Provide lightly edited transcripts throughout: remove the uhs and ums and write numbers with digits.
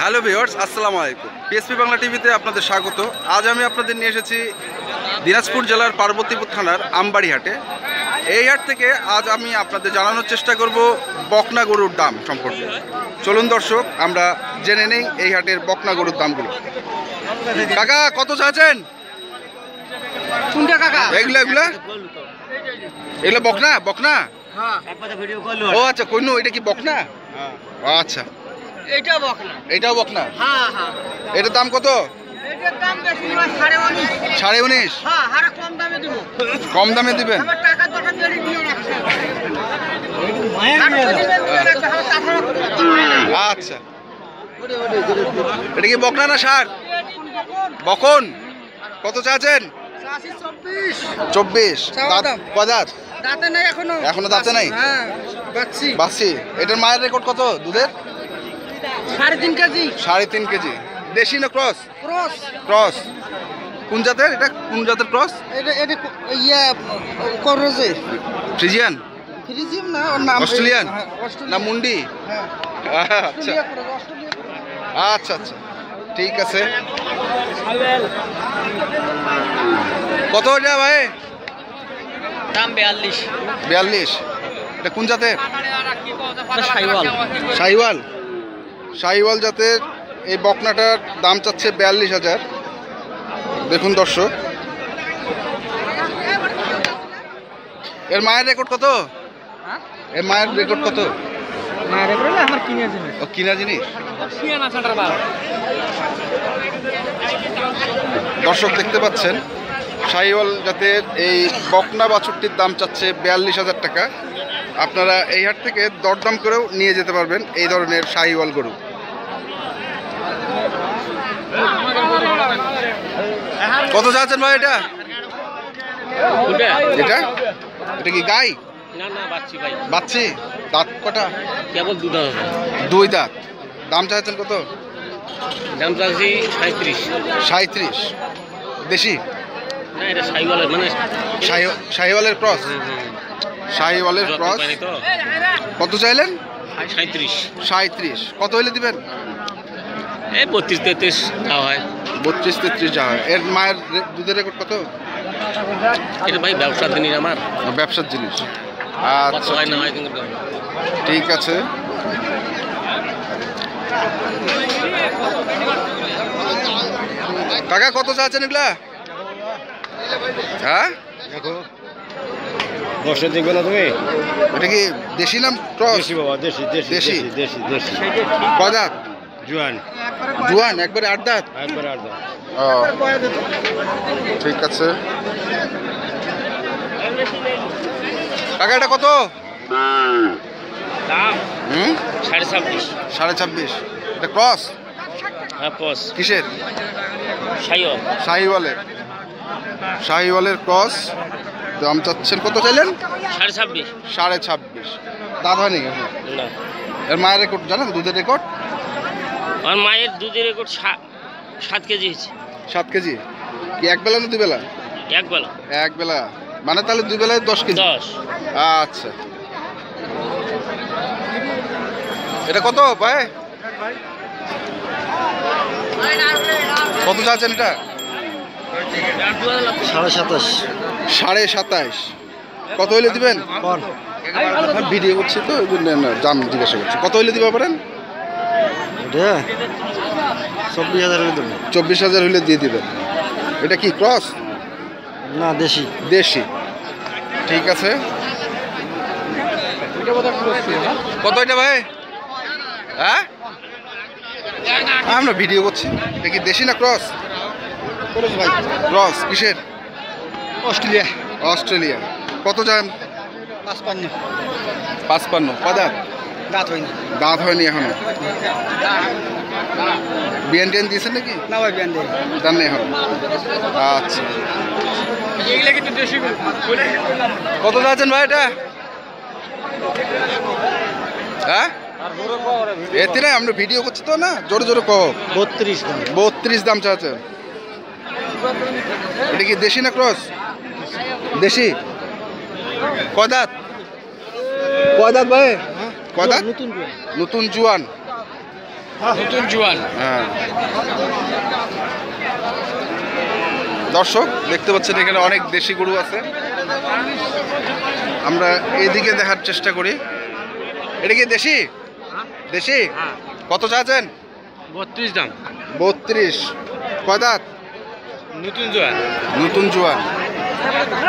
Hello viewers, আসসালামু আলাইকুম। PSP Bangla টিভিতে আপনাদের স্বাগত। আজ আমি আপনাদের নিয়ে এসেছি দিনাজপুর জেলার পার্বতীপুর থানার আমবাড়ি হাটে। এই হাট থেকে আজ আমি আপনাদের জানানোর চেষ্টা করব বকনা গরুর দাম সম্পর্কে। চলুন দর্শক, আমরা জেনে নেই এই হাটের বকনা গরুর দামগুলো। কাকা কত চাচ্ছেন? এগুলো বকনা বকনা? ও আচ্ছা, কইনু এটা কি বকনা? আচ্ছা, এটাও বকনা। এটার দাম কত? সাড়ে 19। কম দামে দিবেন? আচ্ছা, এটা কি বকনা না ষাঁড়? বকন। কত চাচ্ছেন? 24। কদাত? এখনো দাঁতে নাই? বাচ্চি। এটার মায়ের রেকর্ড কত দুধের? 3.5 কেজি। 3.5 কেজি। দেশি না ক্রস? ক্রস। কোন জাতের এটা? কোন জাতের ক্রস? ফ্রিজিয়ান না অস্ট্রেলিয়ান না মুন্ডি? আচ্ছা আচ্ছা আচ্ছা, ঠিক আছে। কত এটা ভাই? দাম 42। 42। এটা কোন জাতের? শাহিওয়াল। শাহিওয়াল জাতের এই বকনাটার দাম চাচ্ছে 42,000। দেখুন দর্শক, এর মায়ের রেকর্ড কত? এর মায়ের রেকর্ড কত? ও কিনা জিনিস। দর্শক দেখতে পাচ্ছেন, শাহিওয়াল জাতের এই বকনা বাছুরটির দাম চাচ্ছে 42,000 টাকা। আপনারা এই হাট থেকে দরদাম করেও নিয়ে যেতে পারবেন এই ধরনের শাহিওয়াল গরু। কত চাচ্ছেন ভাই এটা? এটা এটা কি গাই? বাচ্চি। দাঁত কটা? কেবল দুই দাঁত। দাম চাচ্ছেন কত? দাম চাচ্ছি 37। দেশি? না, এটা শাহিওয়ালের, মানে শাহিওয়ালের ক্রস। শাহিওয়ালের ক্রস। কত চাইলেন? 37। কত হইলে দিবেন? এই 32-33 যাওয়া হয়। 32-33 যাওয়া হয়। এর মায়ের দুধের রেকর্ড কত? এটা ভাই ব্যবসার জিনিস, আমার ব্যবসার জিনিস। আচ্ছা, ঠিক আছে। কাকা কত চাচ্ছেন এগুলা? হ্যাঁ, দশে দেখবে না তুমি? এটা কি দেশি নাম ক্রস? দেশি বাবা, দেশি দেশি দেশি? দেশি দেশি। কয় দাঁত? জোয়ান। জোয়ান একবারে 8 দাঁত? একবারে 8 দাঁত। ও, ঠিক আছে। কাকা এটা কত? দাম হুম, 26.5। 26.5। এটা ক্রস? হ্যাঁ, ক্রস। কিসের? শাহিওয়াল। শাহিওয়ালের ক্রস। দাম চাচ্ছেন কত চাইলেন? 26.5। 26.5। দাঁত হয়নি এখন? না। এর মায়ের রেকর্ড জানেন? দুধের রেকর্ড? আমার মায়ের দুধের রেকর্ড 7 কেজি হয়েছে। 7 কেজি। কি এক বেলা না দুই বেলা? এক বেলা। এক বেলা, মানে তাহলে দুই বেলায় 10 কেজি। 10। আচ্ছা, এটা কত ভাই? কত চাচ্ছেন এটা? 27.5। 27.5। কত হইলে দিবেন? ভিডিও করছি তো, ওই জন্য দাম জিজ্ঞাসা করছি। কত হইলে দিতে পারেন? 24,000 দেবো। 24,000 হইলে দিয়ে দিবেন। এটা কি ক্রস? না, দেশি। দেশি, ঠিক আছে। কত এটা ভাই? হ্যাঁ, আমরা ভিডিও করছি। এটা কি দেশি না ক্রস? ক্রস। কিসের? অস্ট্রেলিয়া। কত যান? 55। কদাত? দাঁত হয়নি এখনো? বিয়ান টিয়ান দিয়েছেন নাকি? না ভাই, বিয়ান দেই। জান না এখন? আচ্ছা, কত যাচ্ছেন ভাই এটা? হ্যাঁ, এতে না, আমরা ভিডিও করছি তো, না জোরে জোরে কও। 32 দাম চাচ্ছেন। এটা কি দেশি না ক্রস? দেশি। কয় দাঁত? কয় দাঁত ভাই? কয় দাঁত? নতুন জোয়ান। নতুন জোয়ান। হ্যাঁ, দর্শক দেখতে পাচ্ছেন এখানে অনেক দেশি গরু আছে। আমরা এদিকে দেখার চেষ্টা করি। এটা কি দেশি? দেশি কত চাচ্ছেন? 32 দাম। 32। কয় দাঁত? নতুন জোয়ান। নতুন জোয়ান।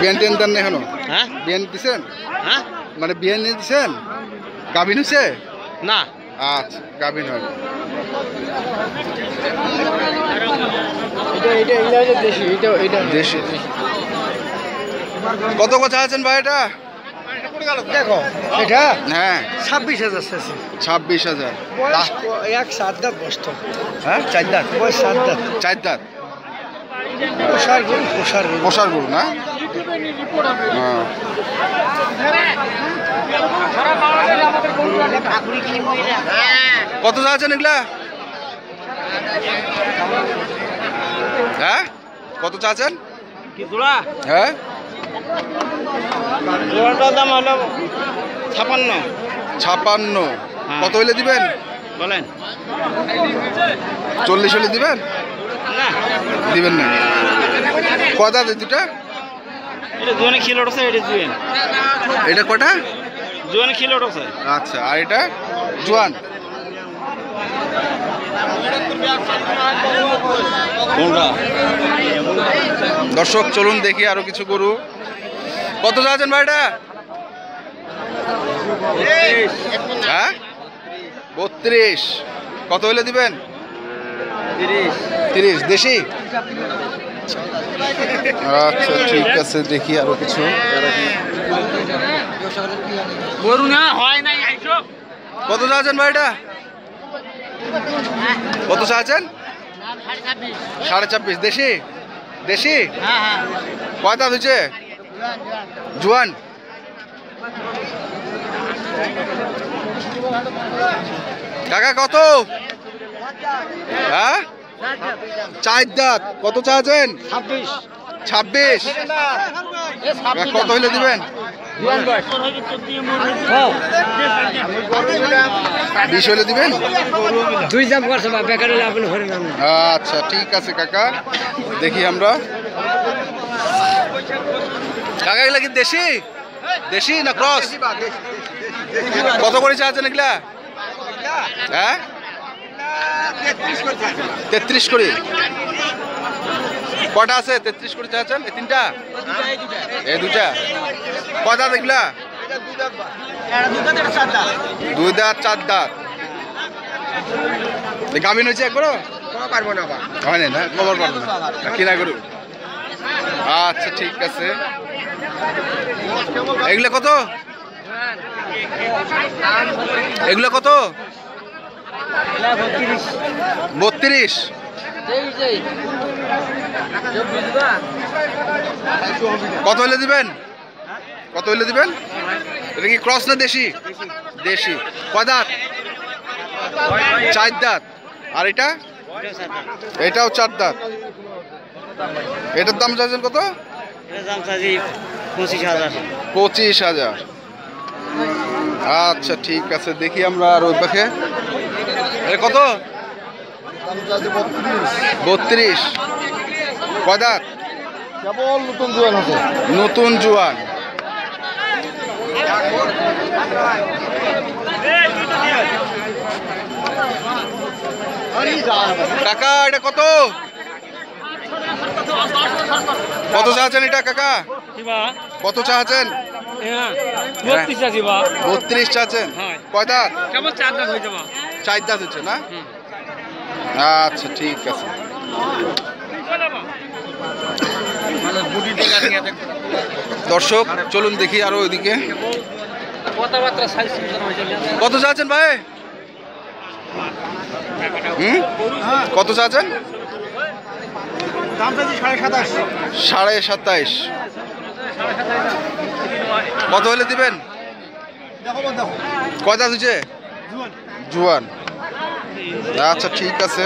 বিয়ান টেন দেন না এখনো? হ্যাঁ বিয়ান দিছেন? হ্যাঁ মানে বিয়ান নিয়ে দিছেন? গাভিন হয়েছে? না আচ্ছা, গাভিন হয়। দেশি। কত কথা আছেন ভাই এটা? দেখো এটা হ্যাঁ, 26,000 শেষে 26,000। এক 7 দাঁত বসত। হ্যাঁ, 4 দাঁত। বয়স 7 দাঁত। 4 দাঁত। পোষার গরু, পোষার গরু। পোষার গরু না? হ্যাঁ। কত চাচ্ছেন এগুলা? হ্যাঁ, কত চাচ্ছেন? কি জোড়া? হ্যাঁ, জোড়াটার দাম হলো 56। 56। কত হইলে দিবেন? বলেন। 40 হলে দিবেন? না দিবেন না? কয় দাঁত দুটা? এটা জোয়ানে খিলোট আছে, এটা জুয়েন। এটা কটা? জোয়ানে খিলোট আছে। আচ্ছা, আর এটা জোয়ান। কোনটা? দর্শক চলুন দেখি আরো কিছু গরু। কত চাচ্ছেন ভাই এটা? হ্যাঁ, 32। কত হলে দিবেন? 30। দেশি? আচ্ছা, ঠিক আছে, দেখি আরো কিছু। গরু না হয় নাই আইছো। কত চাচ্ছেন ভাই এটা? কত চাচ্ছেন? 26.5। দেশি? দেশি? কয় দাঁত হয়েছে? জোয়ান। কাকা কত? হ্যাঁ, 4 দাঁত। কত চাচ্ছেন? 26। কত হইলে দিবেন? 20 হইলে দিবেন? 2 দাম করছে বা বেকারে আপনি হরে নাম। আচ্ছা, ঠিক আছে কাকা, দেখি আমরা। কাকা এগুলা কি দেশি? দেশি না ক্রস? কত করে চাচ্ছেন এগুলা? হ্যাঁ, 33 করে। কটা আছে 33 করে চাচ্ছেন? এই তিনটা? এই দুটা? কয় দাঁত এগুলা? 2 দাঁত 4 দাঁত। গাভিন হয়েছে একবারও? হয় না, খবর পারবো না, কিনা গরু। আচ্ছা, ঠিক আছে। এগুলো কত? এগুলো কত? 32। কত হলে দিবেন? কত হলে দিবেন? এটা কি ক্রস না দেশি? দেশি। কয় দাঁত? 4 দাঁত। আর এটা? এটাও 4 দাঁত। এটার দাম চাইছেন কত? এর দাম চাইছি 25,000। 25,000। আচ্ছা, ঠিক আছে, দেখি আমরা আর ওই পাখে। কত? 32। কয় দাঁত? কেবল নতুন জোয়ান আছে। নতুন জোয়ান। কাকা এটা কত? কত চাচ্ছেন এটা কাকা? কত চাচ্ছেন? 32 আছে বা 32 চাচ্ছেন? কয় দাঁত? কেবল 4 দাম হয়ে যাবে। 4 দাঁত হচ্ছে না? আচ্ছা, ঠিক আছে। দর্শক চলুন দেখি আরো ওইদিকে। কত চাচ্ছেন ভাই? কত চাচ্ছেন? 27.5। কত হলে দিবেন? কয় দাঁত হচ্ছে? জোয়ান। আচ্ছা, ঠিক আছে।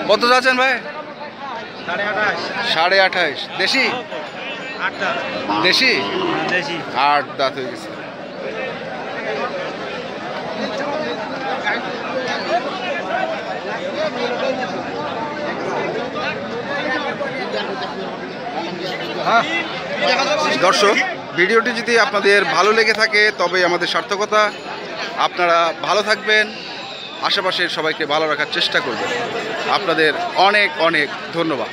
কত চাচ্ছেন ভাই? 28.5। দেশি? দেশি? 8 দাঁত হয়ে গেছে। দর্শক, ভিডিওটি যদি আপনাদের ভালো লেগে থাকে তবে আমাদের সার্থকতা। আপনারা ভালো থাকবেন, আশেপাশের সবাইকে ভালো রাখার চেষ্টা করবেন। আপনাদের অনেক অনেক ধন্যবাদ।